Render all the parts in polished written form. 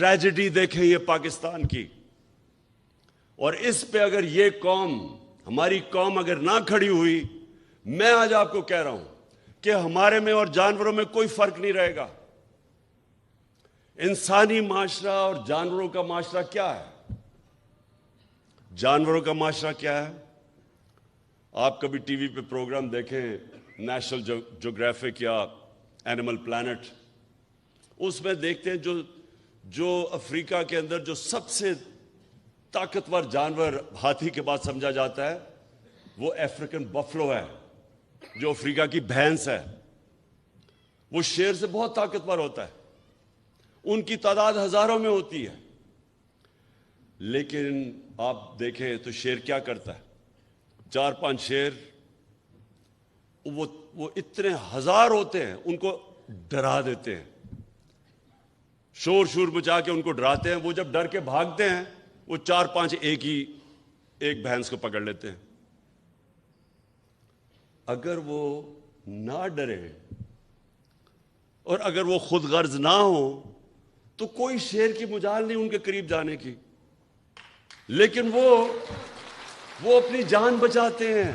Tragedy دیکھیں یہ پاکستان کی، اور اس پہ اگر یہ قوم، ہماری قوم اگر نہ کھڑی ہوئی، میں آج آپ کو کہہ رہا ہوں کہ ہمارے میں اور جانوروں میں کوئی فرق نہیں رہے گا۔ انسانی معاشرہ اور جانوروں کا معاشرہ کیا ہے؟ جانوروں کا معاشرہ کیا ہے؟ آپ کبھی ٹی وی پہ پروگرام دیکھیں، نیشنل جیوگرافک یا اینیمل پلانٹ، اس میں دیکھتے ہیں جو افریقہ کے اندر جو سب سے طاقتور جانور ہاتھی کے بعد سمجھا جاتا ہے وہ افریقن بفلو ہے، جو افریقہ کی بھینس ہے۔ وہ شیر سے بہت طاقتور ہوتا ہے، ان کی تعداد ہزاروں میں ہوتی ہے، لیکن آپ دیکھیں تو شیر کیا کرتا ہے؟ 4-5 شیر، وہ اتنے ہزار ہوتے ہیں، ان کو ڈرا دیتے ہیں، شور مچا کے ان کو ڈراتے ہیں۔ وہ جب ڈر کے بھاگتے ہیں، وہ 4-5 ایک بھینس کو پکڑ لیتے ہیں۔ اگر وہ نہ ڈرے اور اگر وہ خود غرض نہ ہو تو کوئی شیر کی مجال نہیں ان کے قریب جانے کی، لیکن وہ اپنی جان بچاتے ہیں،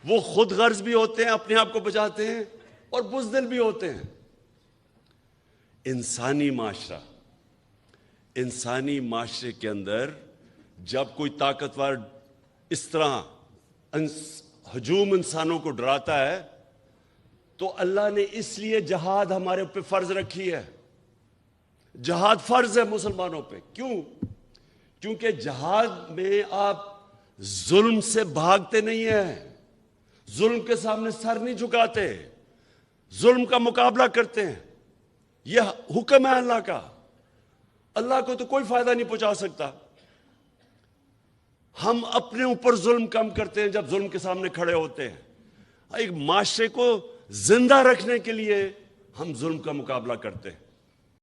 وہ خود غرض بھی ہوتے ہیں، اپنے آپ کو بچاتے ہیں، اور بزدل بھی ہوتے ہیں۔ انسانی معاشرے کے اندر جب کوئی طاقتور اس طرح ہجوم انسانوں کو ڈراتا ہے تو اللہ نے اس لیے جہاد ہمارے اوپر فرض رکھی ہے۔ جہاد فرض ہے مسلمانوں پہ۔ کیوں؟ کیونکہ جہاد میں آپ ظلم سے بھاگتے نہیں ہیں، ظلم کے سامنے سر نہیں جھکاتے، ظلم کا مقابلہ کرتے ہیں۔ یہ حکم ہے اللہ کا، اللہ کو تو کوئی فائدہ نہیں پہنچا سکتا۔ ہم اپنے اوپر ظلم کم کرتے ہیں جب ظلم کے سامنے کھڑے ہوتے ہیں۔ ایک معاشرے کو زندہ رکھنے کے لیے ہم ظلم کا مقابلہ کرتے ہیں۔